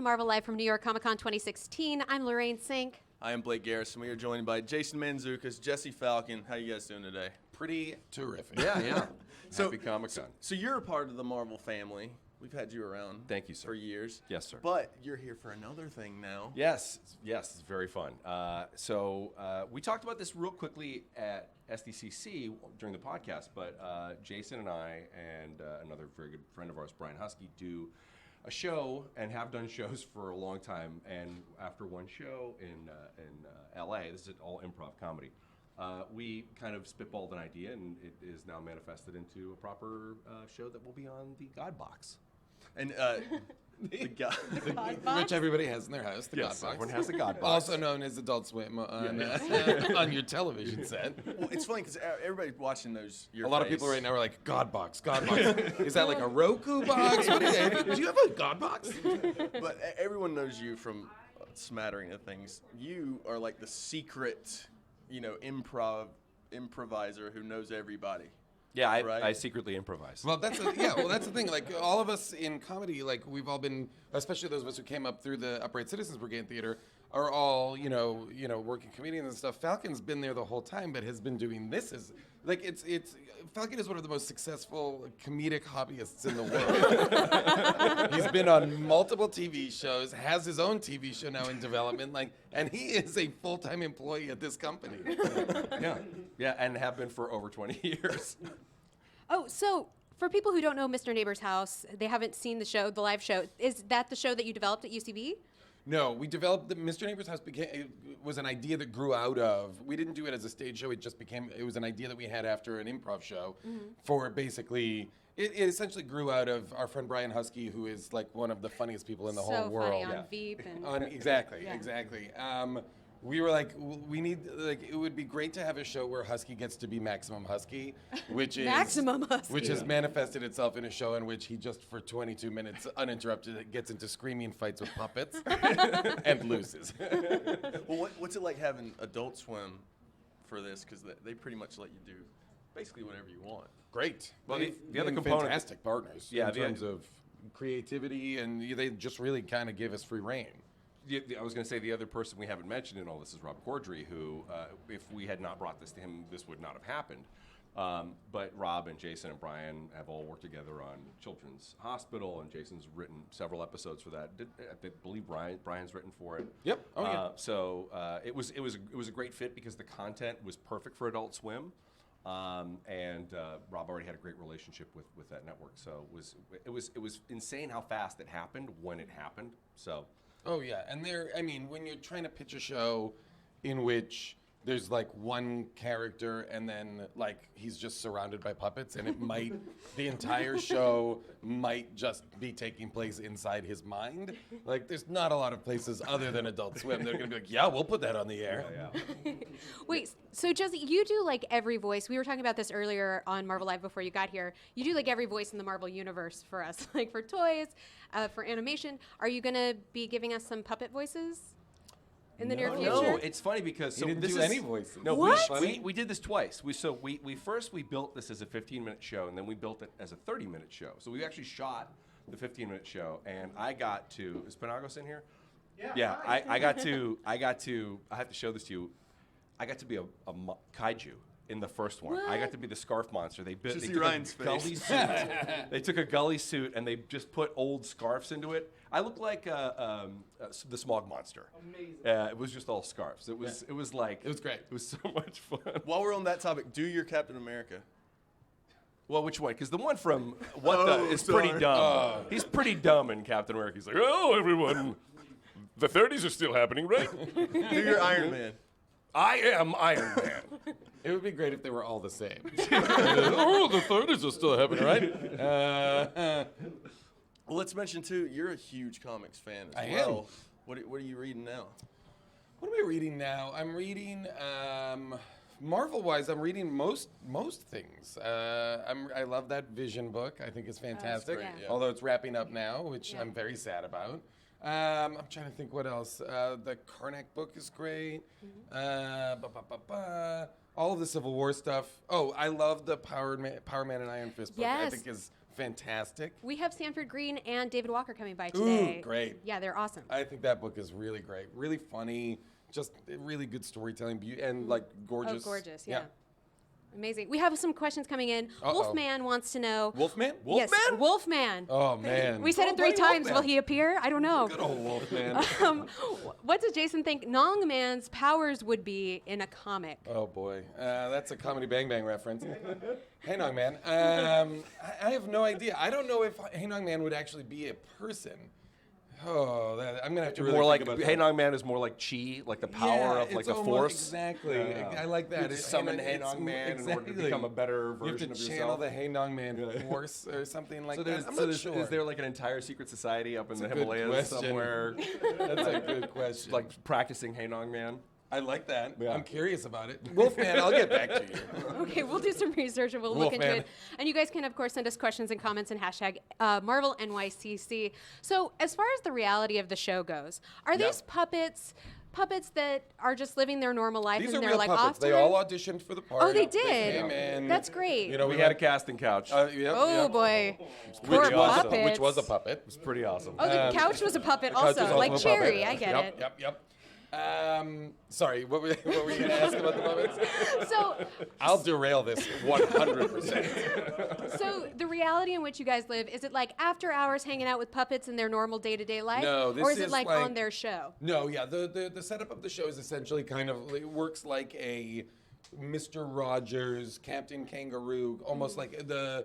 Marvel Live from New York Comic Con 2016. I'm Lorraine Sink. I am Blake Garrison. We are joined by Jason Mantzoukas, Jesse Falcon. How you guys doing today? Pretty terrific. Yeah. So- Happy Comic-Con. So you're a part of the Marvel family. We've had you around. Thank you, sir. For years. Yes, sir. But you're here for another thing now. Yes, it's very fun. So we talked about this real quickly at SDCC during the podcast, but Jason and I and another very good friend of ours, Brian Husky, do a show and have done shows for a long time. And after one show in LA, this is all improv comedy, we kind of spitballed an idea, and it is now manifested into a proper show that will be on the God Box. And the guy. Which everybody has in their house, the Yes, God Box. everyone has a God Box. Also known as Adult Swim on, on your television set. Well, it's funny because everybody watching those. A lot of people right now are like, God Box, God Box. Is that like a Roku box? What is it? Do you have a God Box? But everyone knows you from a smattering of things. You are like the secret, improviser who knows everybody. Yeah, Right? I secretly improvise. Well, that's the thing. Like all of us in comedy, like we've all been, especially those of us who came up through the Upright Citizens Brigade Theater, are all working comedians and stuff. Falcon's been there the whole time, but has been doing this as like it's Falcon is one of the most successful comedic hobbyists in the world. He's been on multiple TV shows, has his own TV show now in development, and he is a full-time employee at this company. Yeah, and have been for over 20 years. Oh, so for people who don't know Mr. Neighbor's House, they haven't seen the live show. Is that the show that you developed at UCB? No, we developed Mr. Neighbor's House. It was an idea that grew out of. We didn't do it as a stage show. It was an idea that we had after an improv show. For basically, it essentially grew out of our friend Brian Husky, who is like one of the funniest people in the whole world. So funny on Veep and Exactly. We were like, it would be great to have a show where Husky gets to be Maximum Husky, which has manifested itself in a show in which he just for 22 minutes uninterrupted gets into screaming fights with puppets and loses. Well, what's it like having Adult Swim for this? Because they pretty much let you do basically whatever you want. Great. Well, the other component, fantastic partners in terms of creativity, and they just really kind of gave us free reign. I was going to say the other person we haven't mentioned in all this is Rob Corddry, who, if we had not brought this to him, this would not have happened. But Rob and Jason and Brian have all worked together on Children's Hospital, and Jason's written several episodes for that. I believe Brian's written for it. Yep. Oh yeah. So it was a great fit because the content was perfect for Adult Swim. And Rob already had a great relationship with that network, so it was insane how fast it happened when it happened. So. Oh yeah, and when you're trying to pitch a show in which there's like one character and then like he's just surrounded by puppets, and the entire show might just be taking place inside his mind. Like there's not a lot of places other than Adult Swim that are gonna be like, yeah, we'll put that on the air. Yeah. Wait, so Jesse, you do like every voice. We were talking about this earlier on Marvel Live before you got here. You do like every voice in the Marvel universe for us, like for toys, for animation. Are you gonna be giving us some puppet voices in the near future? No, it's funny because He didn't this do is any voices. No, What? we did this twice. We first built this as a 15-minute show, and then we built it as a 30-minute show. So we actually shot the 15-minute show, and I got to. Is Penagos in here? Yeah. I got to. I have to show this to you. I got to be a kaiju in the first one. What? I got to be the scarf monster. They Just see took Ryan's a gully face. suit. They took a gully suit and they just put old scarves into it. I looked like the smog monster. Amazing. It was just all scarves. It was like It was great. It was so much fun. While we're on that topic, do your Captain America. Well, which one? Because the one from is sorry. pretty dumb. He's pretty dumb in Captain America. He's like, oh, everyone, the 30s are still happening, right? Do your Iron Man. I am Iron Man. It would be great if they were all the same. Oh, the 30s are still happening, right? Well, let's mention too. You're a huge comics fan as I well. What are you reading now? What am I reading now? I'm reading, Marvel-wise, I'm reading most things. I love that Vision book. I think it's fantastic. great, yeah. Although it's wrapping up now, which I'm very sad about. I'm trying to think what else. The Karnak book is great. All of the Civil War stuff. Oh, I love the Power Man and Iron Fist book. I Yes. think is fantastic. We have Sanford Green and David Walker coming by today. Ooh, great. Yeah, they're awesome. I think that book is really great, really funny, just really good storytelling, and like gorgeous. Oh, gorgeous, yeah. Amazing. We have some questions coming in. Uh-oh. Wolfman wants to know. Wolfman? Yes, Wolfman. Oh, man. We said it 3 buddy times. Wolfman. Will he appear? I don't know. Good old Wolfman. What does Jason think Nong Man's powers would be in a comic? Oh boy, that's a Comedy Bang Bang reference. Hey Nong Man. I have no idea. I don't know if Hey Nong Man would actually be a person. Oh, I'm gonna have to really More think like about Hey that. Nong Man is more like chi, like the power of like it's the almost- force. Exactly. Yeah. I like that. You have to summon Hey it's Nong Man in order to exactly. become a better version You have of to channel yourself. the Hey Nong Man force or something like So that. there's, I'm so not there's, sure. is there like an entire secret society up in the a good Himalayas question. somewhere, That's a good question. like practicing Hey Nong Man? I like that. Yeah. I'm curious about it. Wolfman, I'll get back to you. Okay, we'll do some research and we'll look into Wolfman. it. And you guys can, of course, send us questions and comments and hashtag Marvel NYCC. So, as far as the reality of the show goes, are Yeah. these puppets that are just living their normal life These and are they're real like puppets. off They to all learn? auditioned for the part. Oh, they did? came in. That's great. You know, We had a casting couch. Yep, Oh yep. boy, Which poor was, puppets. which was a puppet. It was pretty awesome. Oh, the couch was a puppet Couch was also, like also a puppet. Cherry. I get Yep, it. Yep. Sorry, what were you going to ask about the puppets? So, I'll derail this 100%. so the reality in which you guys live, is it like after hours hanging out with puppets in their normal day-to-day life? No, this or is it is like like- on their show? No, yeah, the setup of the show is essentially kind of, it works like a Mr. Rogers, Captain Kangaroo, almost like the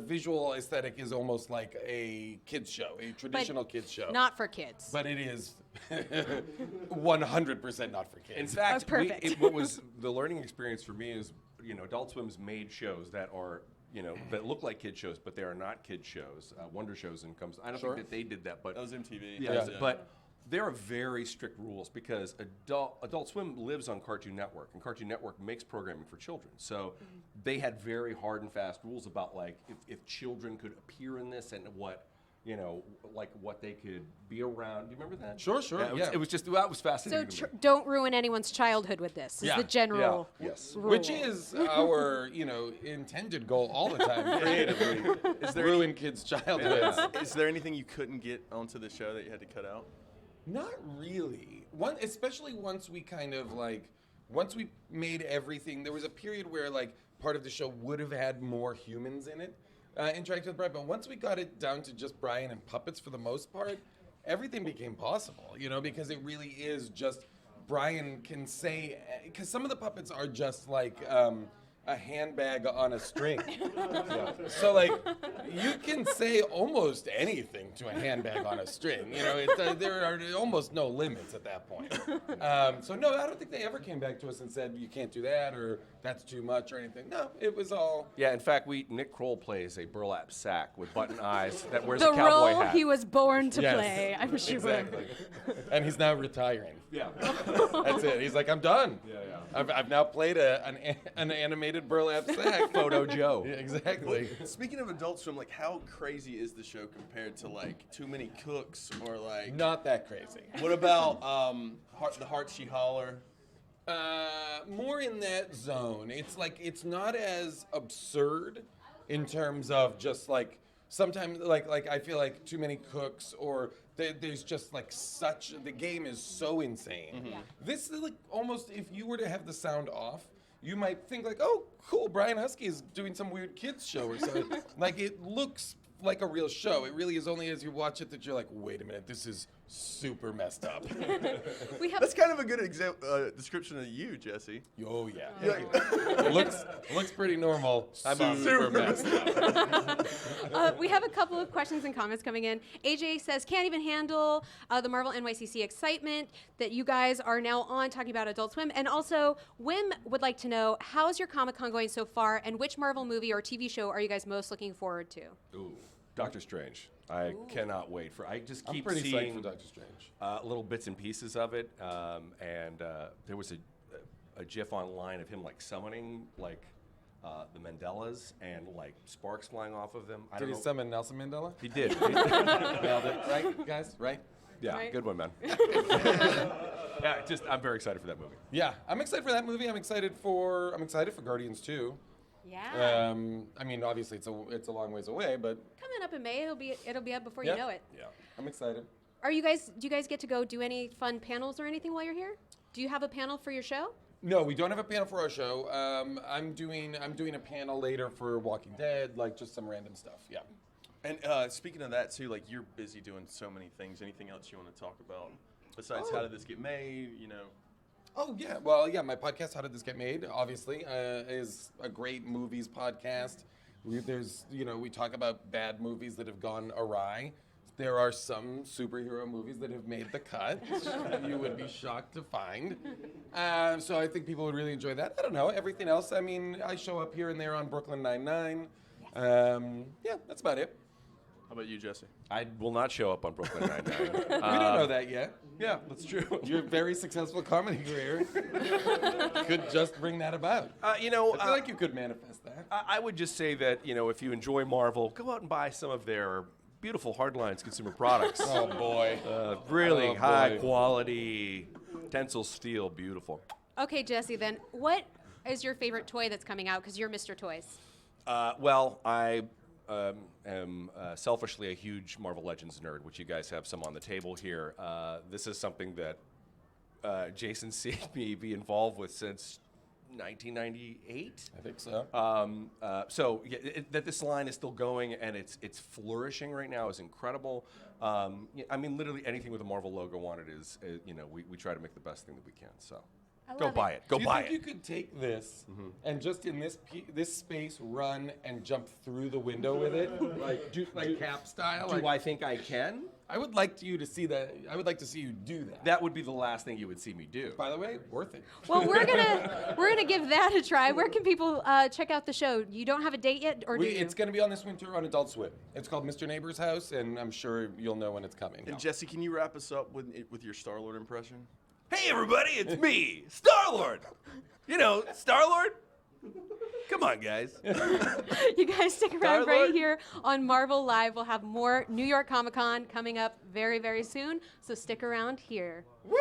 visual aesthetic is almost like a kids show, a traditional kids show. Not for kids. But it is 100% not for kids. In fact, perfect. what was the learning experience for me is, Adult Swim's made shows that are, that look like kid shows, but they are not kid shows. Wonder Shows and comes. I don't Sure. think that they did that, but That was MTV. yeah, but there are very strict rules because Adult Swim lives on Cartoon Network, and Cartoon Network makes programming for children. So they had very hard and fast rules about like if children could appear in this and what. Like what they could be around. Do you remember that? Sure, yeah. It was just that was So fascinating. to me. don't ruin anyone's childhood with this. Is Yeah, the general yes. rule. Which is our, intended goal all the time, creatively. Is there ruin kids' childhoods. Is there anything you couldn't get onto the show that you had to cut out? Not really. Especially once we once we made everything, there was a period where part of the show would have had more humans in it, interact with Brian. But once we got it down to just Brian and puppets for the most part, everything became possible, because it really is just Brian can say, because some of the puppets are just like a handbag on a string. So you can say almost anything to a handbag on a string. There are almost no limits at that point. So no, I don't think they ever came back to us and said you can't do that or that's too much or anything. No, it was all. Yeah, in fact, Nick Kroll plays a burlap sack with button eyes that wears the a cowboy role hat. he was born to Yes, play, I'm sure. Exactly. And he's now retiring. Yeah. That's it. He's like, I'm done. Yeah. I've now played an animated burlap sack. Photo Joe. Yeah, exactly. Speaking of Adult Swim, how crazy is the show compared to Too Many Cooks or Not that crazy. what about the Heart She Holler? More in that zone. It's not as absurd in terms of just sometimes I feel like Too Many Cooks or there's just the game is so insane. Yeah. This is almost if you were to have the sound off, you might think oh cool, Brian Husky is doing some weird kids show or something. It looks like a real show. It really is only as you watch it that you're like, wait a minute, this is super messed up. We have That's kind of a good description of you, Jesse. Oh yeah. It looks pretty normal. Super messed up. we have a couple of questions and comments coming in. AJ says, can't even handle the Marvel NYCC excitement that you guys are now on talking about Adult Swim. And also, Wim would like to know, how's your Comic-Con going so far, and which Marvel movie or TV show are you guys most looking forward to? Ooh, Doctor Strange. I cannot wait for. I just I'm keep pretty psyched seeing for Doctor Strange. little bits and pieces of it, and there was a GIF online of him summoning the Mandelas and sparks flying off of them. I Did don't he know. summon Nelson Mandela? He did. Nailed it, right, guys? Right? Yeah, Right. good one, man. I'm very excited for that movie. Yeah, I'm excited for that movie. I'm excited for Guardians 2. Yeah. I mean, obviously it's a long ways away, but Coming up in May, it'll be up before you know it. Yeah, I'm excited. Do you guys get to go do any fun panels or anything while you're here? Do you have a panel for your show? No, we don't have a panel for our show. I'm doing a panel later for Walking Dead, like just some random stuff. Yeah. And speaking of that too, like you're busy doing so many things. Anything else you want to talk about besides how did this get made? You know. Oh yeah, well yeah, my podcast, How Did This Get Made? Obviously, is a great movies podcast. We talk about bad movies that have gone awry. There are some superhero movies that have made the cut. You would be shocked to find. So I think people would really enjoy that. I don't know. Everything else, I mean, I show up here and there on Brooklyn Nine-Nine. Yeah, that's about it. How about you, Jesse? I will not show up on Brooklyn Nine-Nine. We don't know that yet. Yeah, that's true. Your very successful comedy career could just bring that about. I feel like you could manifest that. I would just say that, if you enjoy Marvel, go out and buy some of their beautiful Hardlines consumer products. Oh boy. Really Oh, boy. high quality, tensile steel, beautiful. Okay, Jesse, then what is your favorite toy that's coming out? Because you're Mr. Toys. Well, I am selfishly a huge Marvel Legends nerd, which you guys have some on the table here. This is something that Jason's seen me be involved with since 1998. I think so. So that this line is still going and it's flourishing right now is incredible. I mean, literally anything with a Marvel logo on it is, we try to make the best thing that we can. So I go love buy it. Go Do you buy think it. you could take this and just in this space run and jump through the window with it, like Cap style? Do I think I can? I would like you to see that. I would like to see you do that. That would be the last thing you would see me do. By the way, worth it. Well, we're gonna give that a try. Where can people check out the show? You don't have a date yet, or do you? It's going to be on this winter on Adult Swim. It's called Mr. Neighbor's House, and I'm sure you'll know when it's coming. And Jesse, can you wrap us up with your Star-Lord impression? Hey everybody, it's me, Star-Lord. Star-Lord? Come on, guys. You guys stick around Star-Lord. right here on Marvel Live. We'll have more New York Comic Con coming up very, very soon. So stick around here. Woo!